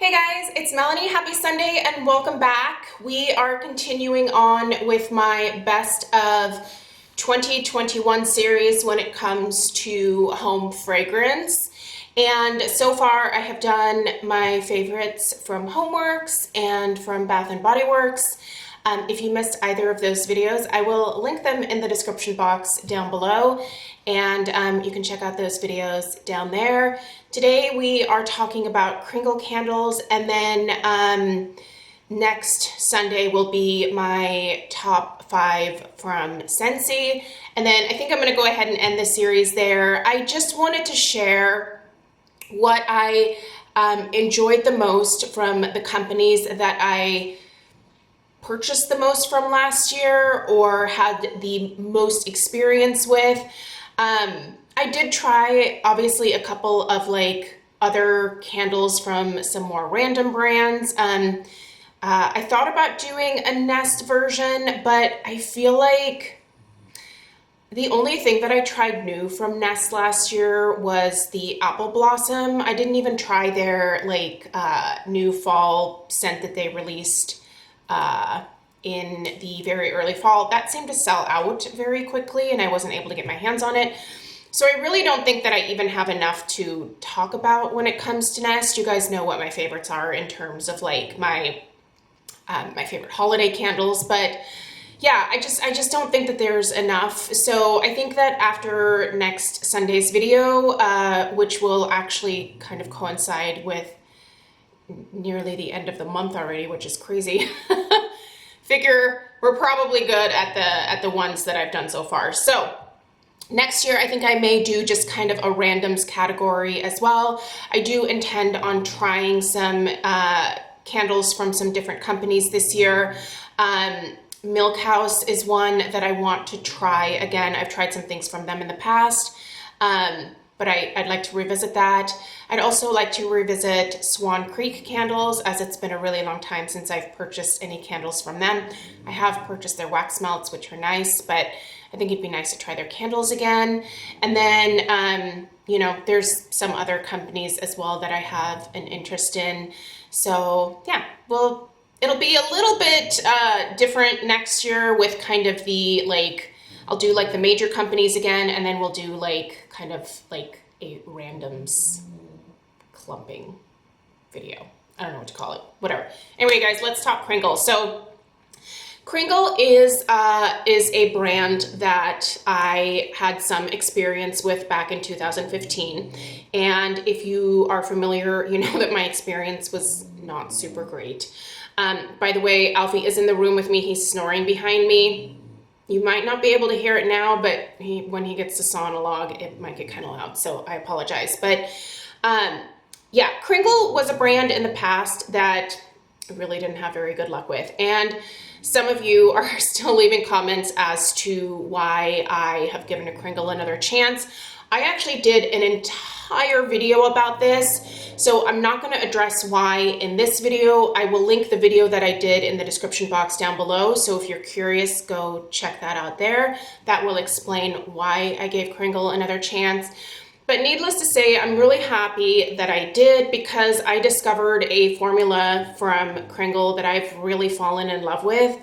Hey guys, it's Melanie. Happy Sunday and welcome back. We are continuing on with my best of 2021 series when it comes to home fragrance. And so far I have done my favorites from Homeworks and from Bath & Body Works. If you missed either of those videos, I will link them in the description box down below, and you can check out those videos down there. Today we are talking about Kringle candles, and then next Sunday will be my top 5 from Scentsy, and then I think I'm going to go ahead and end the series there. I just wanted to share what I enjoyed the most from the companies that I purchased the most from last year or had the most experience with. I did try obviously a couple of like other candles from some more random brands. I thought about doing a Nest version, but I feel like the only thing that I tried new from Nest last year was the Apple Blossom. I didn't even try their like new fall scent that they released in the very early fall. That seemed to sell out very quickly and I wasn't able to get my hands on it. So I really don't think that I even have enough to talk about when it comes to Nest. You guys know what my favorites are in terms of like my favorite holiday candles, but yeah, I just don't think that there's enough. So I think that after next Sunday's video, which will actually kind of coincide with nearly the end of the month already, which is crazy. Figure we're probably good at the ones that I've done so far. So next year, I think I may do just kind of a randoms category as well. I do intend on trying some candles from some different companies this year. Milk House is one that I want to try again. I've tried some things from them in the past, but I'd like to revisit that. I'd also like to revisit Swan Creek candles, as it's been a really long time since I've purchased any candles from them. I have purchased their wax melts, which are nice, but I think it'd be nice to try their candles again. And then, you know, there's some other companies as well that I have an interest in. So yeah, well, it'll be a little bit different next year with kind of the like, I'll do like the major companies again, and then we'll do like kind of like a randoms clumping video. I don't know what to call it, whatever. Anyway, guys, let's talk Kringle. So Kringle is a brand that I had some experience with back in 2015. And if you are familiar, you know that my experience was not super great. By the way, Alfie is in the room with me. He's snoring behind me. You might not be able to hear it now, but when he gets to saw on a log, it might get kind of loud, so I apologize. But yeah, Kringle was a brand in the past that I really didn't have very good luck with. And some of you are still leaving comments as to why I have given a Kringle another chance. I actually did an entire video about this, so I'm not going to address why in this video. I will link the video that I did in the description box down below, so if you're curious, go check that out there. That will explain why I gave Kringle another chance. But needless to say, I'm really happy that I did, because I discovered a formula from Kringle that I've really fallen in love with,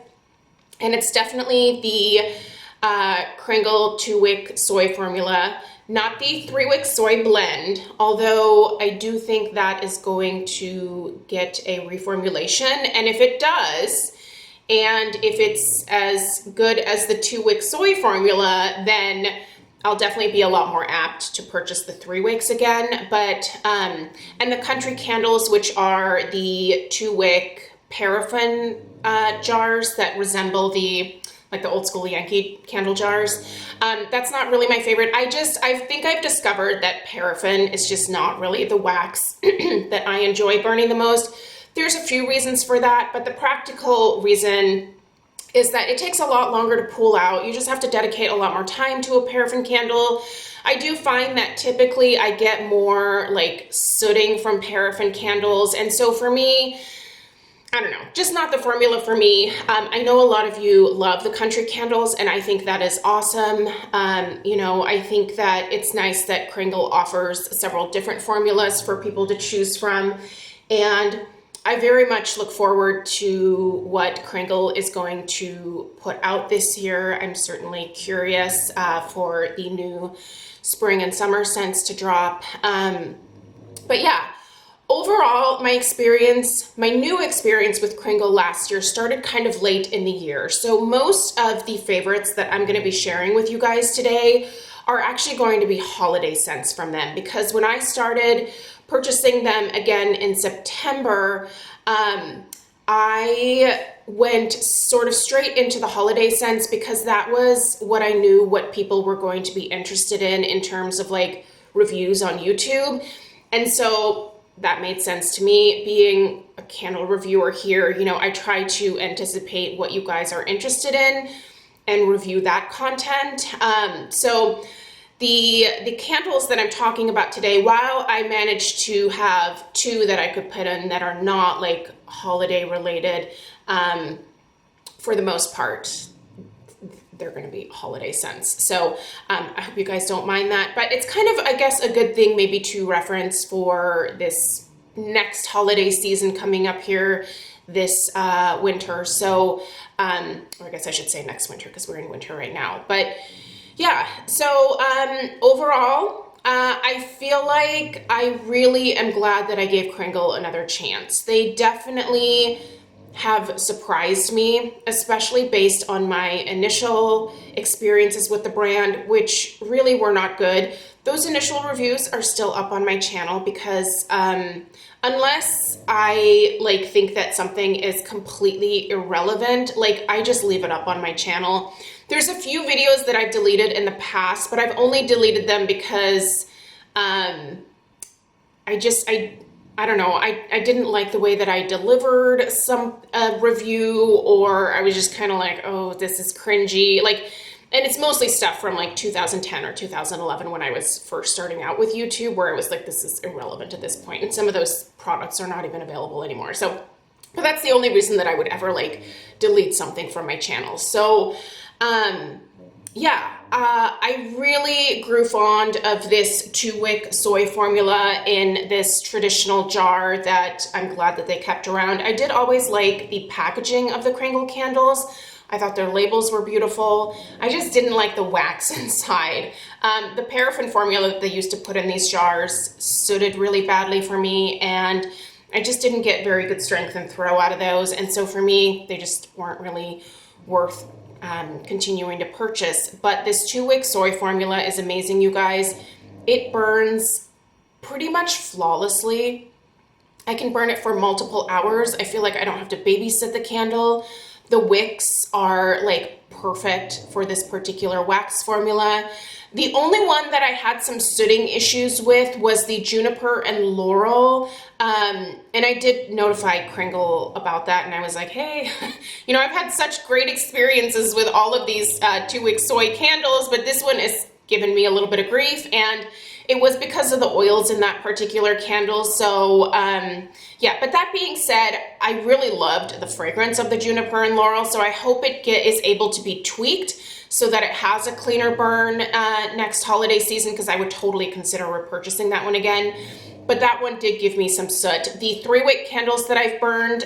and it's definitely the Kringle 2-wick soy formula. Not the 3-wick soy blend, although I do think that is going to get a reformulation. And if it does, and if it's as good as the 2-wick soy formula, then I'll definitely be a lot more apt to purchase the 3-wicks again. But, and the Country Candles, which are the 2-wick paraffin jars that resemble like the old school Yankee candle jars. That's not really my favorite. I think I've discovered that paraffin is just not really the wax that I enjoy burning the most. There's a few reasons for that, but the practical reason is that it takes a lot longer to pull out. You just have to dedicate a lot more time to a paraffin candle. I do find that typically I get more like sooting from paraffin candles, and so for me, I don't know, just not the formula for me. I know a lot of you love the Country Candles, and I think that is awesome. You know, I think that it's nice that Kringle offers several different formulas for people to choose from. And I very much look forward to what Kringle is going to put out this year. I'm certainly curious for the new spring and summer scents to drop. But yeah, overall, my new experience with Kringle last year started kind of late in the year. So most of the favorites that I'm going to be sharing with you guys today are actually going to be holiday scents from them, because when I started purchasing them again in September, I went sort of straight into the holiday scents because that was what I knew what people were going to be interested in terms of like reviews on YouTube. And so that made sense to me. Being a candle reviewer here, you know, I try to anticipate what you guys are interested in and review that content. So the candles that I'm talking about today, while I managed to have two that I could put in that are not like holiday related, for the most part, they're going to be holiday scents. So I hope you guys don't mind that. But it's kind of, I guess, a good thing maybe to reference for this next holiday season coming up here this winter. So, or I guess I should say next winter because we're in winter right now. But yeah, so overall, I feel like I really am glad that I gave Kringle another chance. They definitely have surprised me, especially based on my initial experiences with the brand, which really were not good. Those initial reviews are still up on my channel because unless I like think that something is completely irrelevant, like I just leave it up on my channel. There's a few videos that I've deleted in the past, but I've only deleted them because I don't know, I didn't like the way that I delivered some review, or I was just kind of like, oh, this is cringy. Like, and it's mostly stuff from like 2010 or 2011 when I was first starting out with YouTube, where I was like, this is irrelevant at this point. And some of those products are not even available anymore. So, but that's the only reason that I would ever like delete something from my channel. So, yeah, I really grew fond of this 2-wick soy formula in this traditional jar that I'm glad that they kept around. I did always like the packaging of the Kringle candles. I thought their labels were beautiful. I just didn't like the wax inside. The paraffin formula that they used to put in these jars suited really badly for me, and I just didn't get very good strength and throw out of those. And so for me, they just weren't really worth continuing to purchase. But this 2-wick soy formula is amazing, you guys. It burns pretty much flawlessly. I can burn it for multiple hours. I feel like I don't have to babysit the candle. The wicks are like perfect for this particular wax formula. The only one that I had some sooting issues with was the juniper and laurel. And I did notify Kringle about that, and I was like, hey, you know, I've had such great experiences with all of these 2-wick soy candles, but this one is giving me a little bit of grief, and it was because of the oils in that particular candle. So yeah, but that being said, I really loved the fragrance of the juniper and laurel, so I hope it is able to be tweaked so that it has a cleaner burn next holiday season, because I would totally consider repurchasing that one again. But that one did give me some soot. The 3-wick candles that I've burned,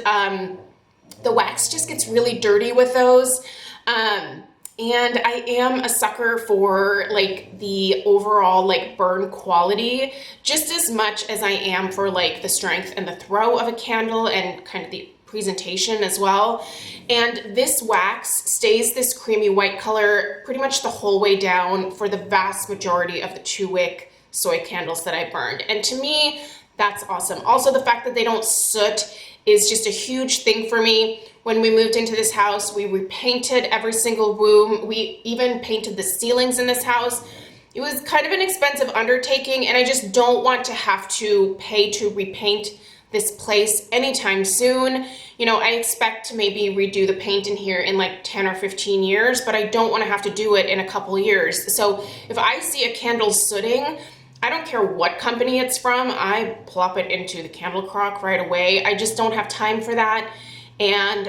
the wax just gets really dirty with those. And I am a sucker for like the overall like burn quality, just as much as I am for like the strength and the throw of a candle and kind of the presentation as well. And this wax stays this creamy white color pretty much the whole way down for the vast majority of the 2-wick soy candles that I burned. And to me, that's awesome. Also, the fact that they don't soot is just a huge thing for me. When we moved into this house, we repainted every single room. We even painted the ceilings in this house. It was kind of an expensive undertaking, and I just don't want to have to pay to repaint this place anytime soon. You know, I expect to maybe redo the paint in here in like 10 or 15 years, but I don't want to have to do it in a couple years. So if I see a candle sooting, I don't care what company it's from, I plop it into the candle crock right away. I just don't have time for that. And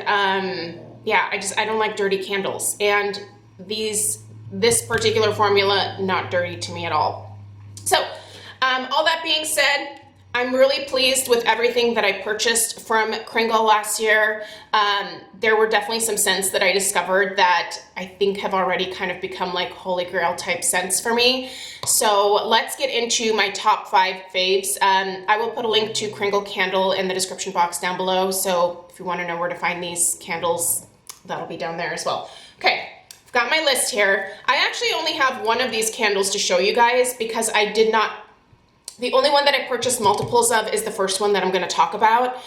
yeah, I don't like dirty candles. And this particular formula, not dirty to me at all. So all that being said, I'm really pleased with everything that I purchased from Kringle last year. There were definitely some scents that I discovered that I think have already kind of become like holy grail type scents for me. So let's get into my top 5 faves. I will put a link to Kringle candle in the description box down below. So if you want to know where to find these candles, that'll be down there as well. Okay. Got my list here. I actually only have one of these candles to show you guys because the only one that I purchased multiples of is the first one that I'm going to talk about.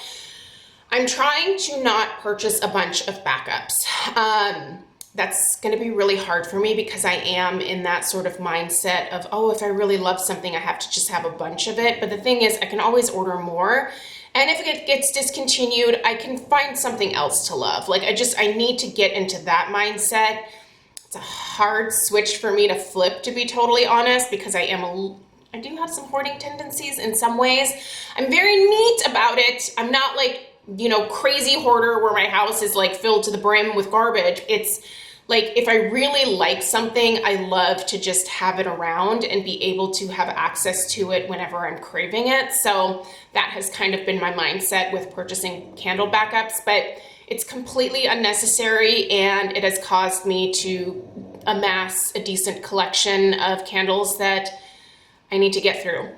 I'm trying to not purchase a bunch of backups. That's going to be really hard for me because I am in that sort of mindset of, oh, if I really love something, I have to just have a bunch of it. But the thing is, I can always order more. And if it gets discontinued, I can find something else to love. Like I need to get into that mindset. It's a hard switch for me to flip, to be totally honest, because I do have some hoarding tendencies in some ways. I'm very neat about it. I'm not like, crazy hoarder where my house is like filled to the brim with garbage. It's like, if I really like something, I love to just have it around and be able to have access to it whenever I'm craving it. So that has kind of been my mindset with purchasing candle backups, but it's completely unnecessary, and it has caused me to amass a decent collection of candles that I need to get through.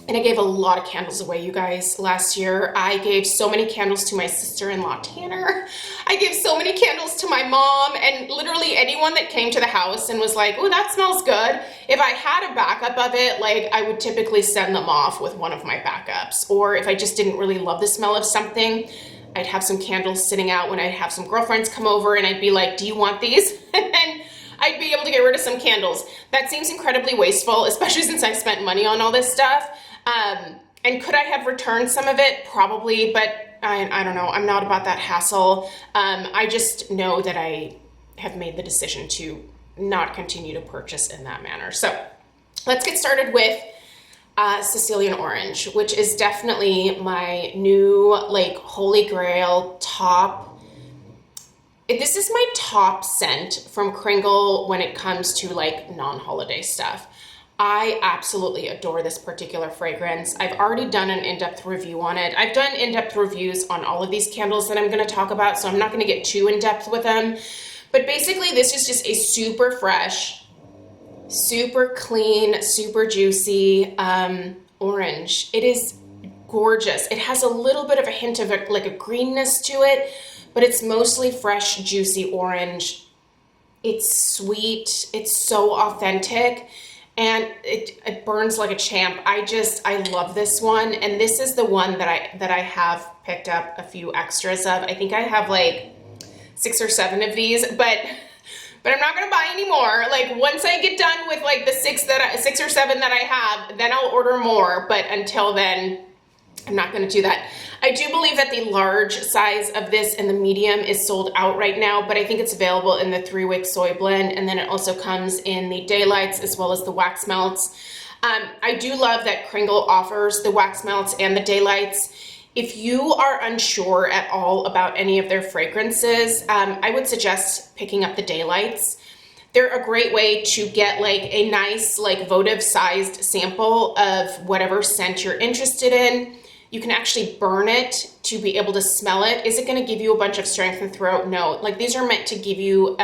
And I gave a lot of candles away, you guys, last year. I gave so many candles to my sister-in-law, Tanner. I gave so many candles to my mom, and literally anyone that came to the house and was like, oh, that smells good. If I had a backup of it, like I would typically send them off with one of my backups. Or if I just didn't really love the smell of something, I'd have some candles sitting out when I'd have some girlfriends come over, and I'd be like, do you want these? And then I'd be able to get rid of some candles. That seems incredibly wasteful, especially since I've spent money on all this stuff. And could I have returned some of it? Probably, but I don't know. I'm not about that hassle. I just know that I have made the decision to not continue to purchase in that manner. So let's get started with Sicilian Orange, which is definitely my new like holy grail top. This is my top scent from Kringle when it comes to like non-holiday stuff. I absolutely adore this particular fragrance. I've already done an in-depth review on it. I've done in-depth reviews on all of these candles that I'm going to talk about, so I'm not going to get too in-depth with them. But basically, this is just a super fresh, super clean, super juicy orange. It is gorgeous. It has a little bit of a hint of like a greenness to it, but it's mostly fresh, juicy orange. It's sweet. It's so authentic. And it burns like a champ. I love this one. And this is the one that I have picked up a few extras of. I think I have like 6 or 7 of these, but I'm not gonna buy any more. Like once I get done with like the 6 or 7 that I have, then I'll order more. But until then, I'm not gonna do that. I do believe that the large size of this and the medium is sold out right now, but I think it's available in the 3-wick soy blend, and then it also comes in the daylights as well as the wax melts. I do love that Kringle offers the wax melts and the daylights. If you are unsure at all about any of their fragrances, I would suggest picking up the daylights. They're a great way to get like a nice like votive sized sample of whatever scent you're interested in. You can actually burn it to be able to smell it. Is it going to give you a bunch of strength in throat? No. Like these are meant to give you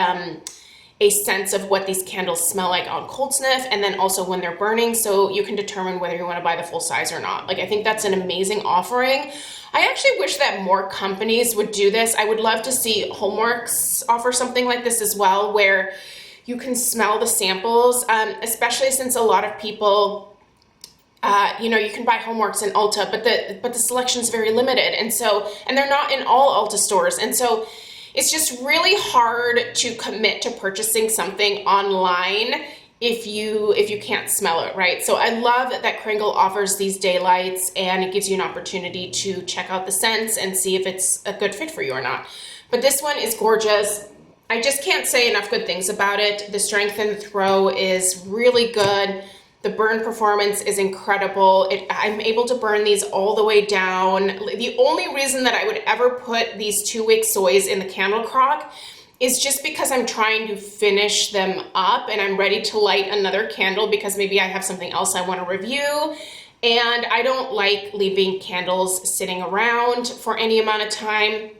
a sense of what these candles smell like on cold sniff, and then also when they're burning, so you can determine whether you want to buy the full size or not. Like I think that's an amazing offering. I actually wish that more companies would do this. I would love to see Homeworks offer something like this as well, where you can smell the samples, especially since a lot of people you can buy Homeworks in Ulta, but the selection is very limited, and they're not in all Ulta stores, and so it's just really hard to commit to purchasing something online if you can't smell it, right? So I love that Kringle offers these daylights, and it gives you an opportunity to check out the scents and see if it's a good fit for you or not. But this one is gorgeous. I just can't say enough good things about it. The strength in the throw is really good. The burn performance is incredible. I'm able to burn these all the way down. The only reason that I would ever put these 2-wick soys in the candle crock is just because I'm trying to finish them up and I'm ready to light another candle because maybe I have something else I want to review. And I don't like leaving candles sitting around for any amount of time.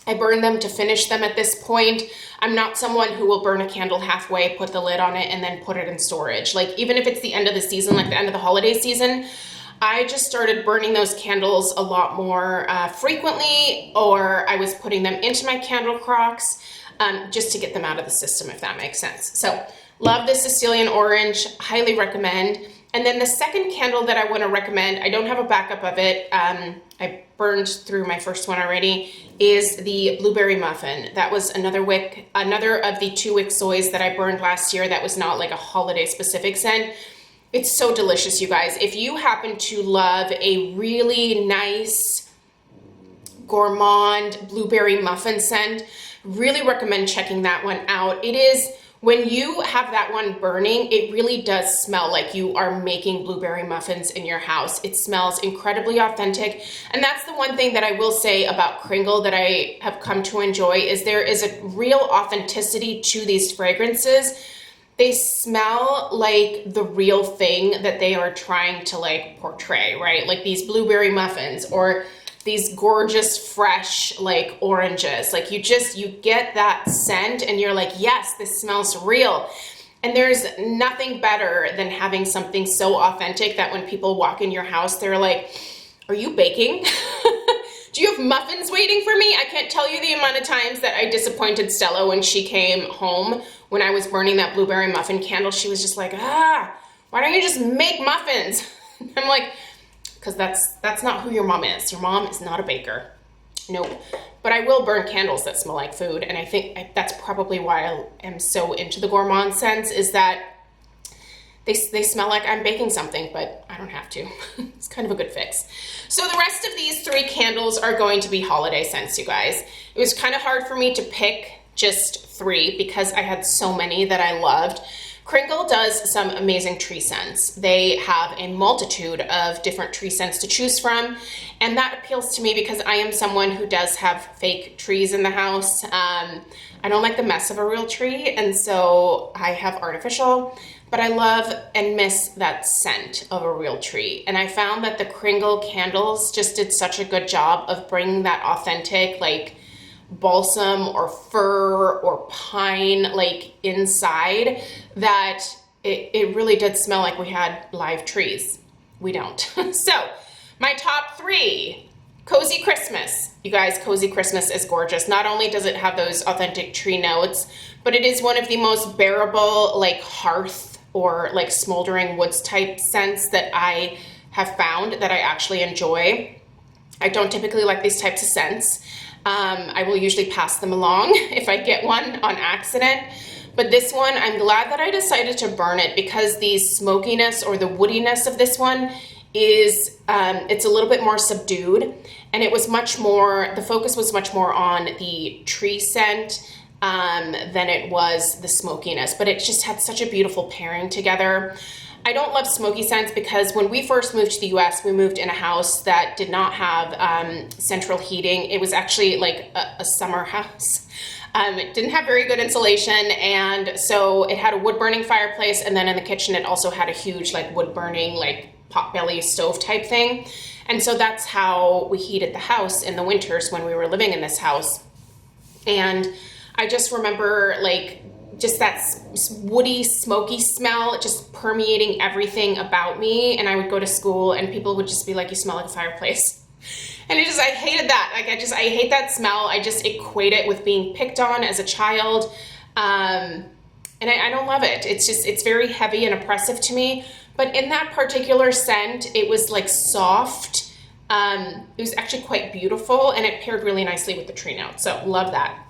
I burn them to finish them at this point. I'm not someone who will burn a candle halfway, put the lid on it, and then put it in storage. Like, even if it's the end of the season, like the end of the holiday season, I just started burning those candles a lot more frequently, or I was putting them into my candle crocks just to get them out of the system, if that makes sense. So, love this Sicilian orange, highly recommend. And then the second candle that I want to recommend, I don't have a backup of it, I burned through my first one already, is the blueberry muffin. That was another wick, another of the 2 wick soys that I burned last year that was not like a holiday specific scent. It's so delicious, you guys. If you happen to love a really nice gourmand blueberry muffin scent, really recommend checking that one out. It is, when you have that one burning, it really does smell like you are making blueberry muffins in your house. It smells incredibly authentic. And that's the one thing that I will say about Kringle that I have come to enjoy, is there is a real authenticity to these fragrances. They smell like the real thing that they are trying to like portray, right? Like these blueberry muffins or these gorgeous fresh like oranges. Like you get that scent and you're like, yes, this smells real. And there's nothing better than having something so authentic that when people walk in your house, they're like, are you baking? Do you have muffins waiting for me? I can't tell you the amount of times that I disappointed Stella when she came home when I was burning that blueberry muffin candle. She was just like, why don't you just make muffins? I'm like, because that's not who your mom is. Your mom is not a baker. No. But I will burn candles that smell like food, and I think that's probably why I am so into the gourmand scents, is that they smell like I'm baking something, but I don't have to. It's kind of a good fix. So the rest of these 3 candles are going to be holiday scents, you guys. It was kind of hard for me to pick just 3 because I had so many that I loved. Kringle does some amazing tree scents. They have a multitude of different tree scents to choose from, and that appeals to me because I am someone who does have fake trees in the house. I don't like the mess of a real tree, and so I have artificial, but I love and miss that scent of a real tree. And I found that the Kringle candles just did such a good job of bringing that authentic, like, balsam or fir or pine like inside, that it really did smell like we had live trees. We don't. So my top 3, Cozy Christmas. You guys, Cozy Christmas is gorgeous. Not only does it have those authentic tree notes, but it is one of the most bearable like hearth or like smoldering woods type scents that I have found that I actually enjoy. I don't typically like these types of scents. I will usually pass them along if I get one on accident. But this one, I'm glad that I decided to burn it because the smokiness or the woodiness of this one is, it's a little bit more subdued. And it was much more, the focus was much more on the tree scent than it was the smokiness. But it just had such a beautiful pairing together. I don't love smoky scents because when we first moved to the US, we moved in a house that did not have central heating. It was actually like a summer house. It didn't have very good insulation, and so it had a wood burning fireplace, and then in the kitchen it also had a huge like wood burning like potbelly stove type thing. And so that's how we heated the house in the winters when we were living in this house. And I just remember like just that woody, smoky smell just permeating everything about me. And I would go to school and people would just be like, you smell like a fireplace. And I hated that. Like I hate that smell. I just equate it with being picked on as a child. And I don't love it. It's very heavy and oppressive to me. But in that particular scent, it was like soft. It was actually quite beautiful, and it paired really nicely with the tree note. So love that.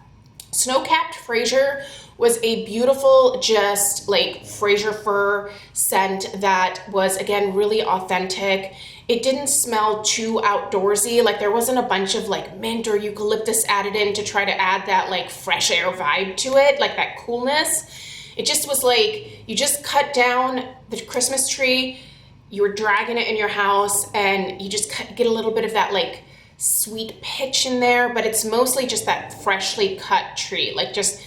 Snow-capped Fraser was a beautiful, just like Fraser fir scent that was, again, really authentic. It didn't smell too outdoorsy. Like there wasn't a bunch of like mint or eucalyptus added in to try to add that like fresh air vibe to it, like that coolness. It just was like, you just cut down the Christmas tree, you were dragging it in your house, and you just get a little bit of that like sweet pitch in there, but it's mostly just that freshly cut tree. Like just,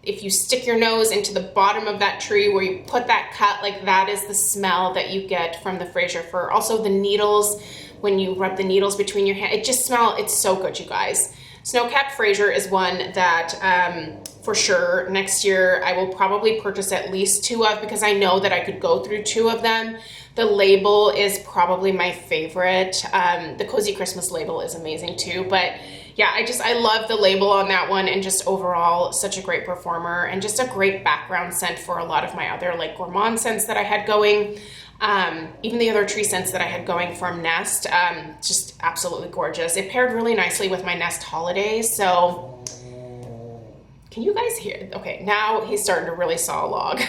if you stick your nose into the bottom of that tree where you put that cut, like that is the smell that you get from the Fraser fir. Also the needles, when you rub the needles between your hands, it's so good, you guys. Snow-capped Fraser is one that for sure next year I will probably purchase at least 2 of, because I know that I could go through 2 of them. The label is probably my favorite. The Cozy Christmas label is amazing too, but yeah, I love the label on that one, and just overall such a great performer and just a great background scent for a lot of my other like gourmand scents that I had going. Even the other tree scents that I had going from Nest, just absolutely gorgeous. It paired really nicely with my Nest Holiday. So can you guys hear? Okay, now he's starting to really saw a log.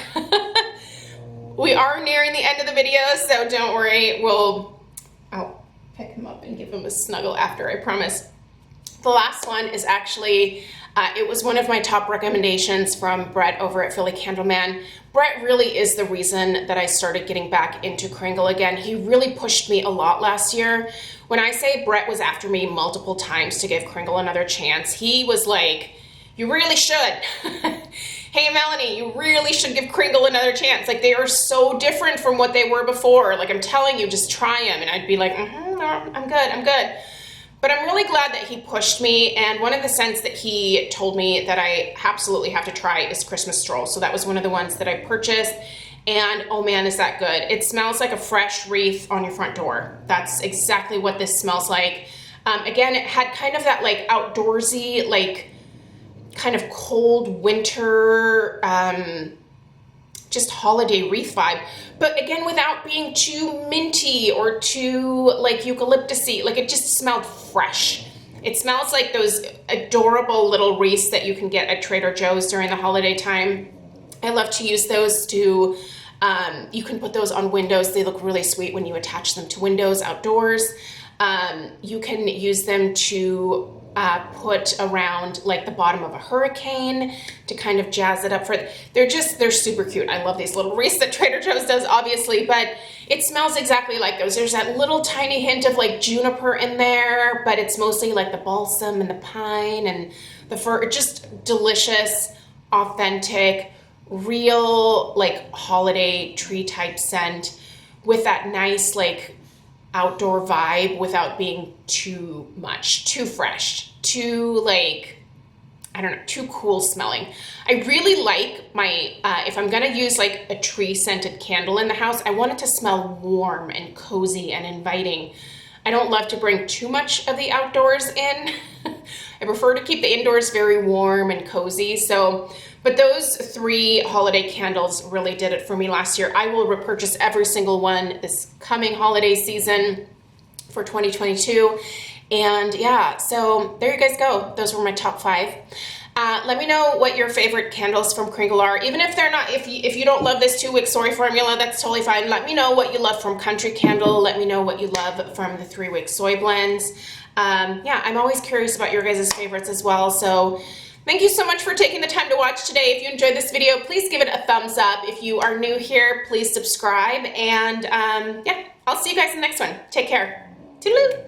We are nearing the end of the video, so don't worry. I'll pick him up and give him a snuggle after, I promise. The last one is actually, it was one of my top recommendations from Brett over at Philly Candleman. Brett really is the reason that I started getting back into Kringle again. He really pushed me a lot last year. When I say Brett was after me multiple times to give Kringle another chance, he was like, you really should. Hey Melanie, you really should give Kringle another chance. Like, they are so different from what they were before. Like, I'm telling you, just try them. And I'd be like, no, I'm good. But I'm really glad that he pushed me, and one of the scents that he told me that I absolutely have to try is Christmas Stroll. So that was one of the ones that I purchased, and oh man, is that good. It smells like a fresh wreath on your front door. That's exactly what this smells like. Again, it had kind of that like outdoorsy, like kind of cold winter, just holiday wreath vibe, but again, without being too minty or too like eucalyptusy. Like, it just smelled fresh. It smells like those adorable little wreaths that you can get at Trader Joe's during the holiday time. I love to use those to, you can put those on windows. They look really sweet when you attach them to windows outdoors. You can use them to put around like the bottom of a hurricane to kind of jazz it up for, they're super cute. I love these little wreaths that Trader Joe's does, obviously, but it smells exactly like those. There's that little tiny hint of like juniper in there, but it's mostly like the balsam and the pine and the fir. Just delicious, authentic, real like holiday tree type scent with that nice like outdoor vibe without being too much, too fresh, too like, I don't know, too cool smelling. I really like my, if I'm gonna use like a tree scented candle in the house, I want it to smell warm and cozy and inviting. I don't love to bring too much of the outdoors in. I prefer to keep the indoors very warm and cozy. So, but those 3 holiday candles really did it for me last year. I will repurchase every single one this coming holiday season for 2022. And yeah, so there you guys go. Those were my top 5. Let me know what your favorite candles from Kringle are. Even if they're not, if you don't love this 2-wick soy formula, that's totally fine. Let me know what you love from Country Candle. Let me know what you love from the 3-wick soy blends. Yeah, I'm always curious about your guys' favorites as well. So thank you so much for taking the time to watch today. If you enjoyed this video, please give it a thumbs up. If you are new here, please subscribe. And yeah, I'll see you guys in the next one. Take care. Toodaloo.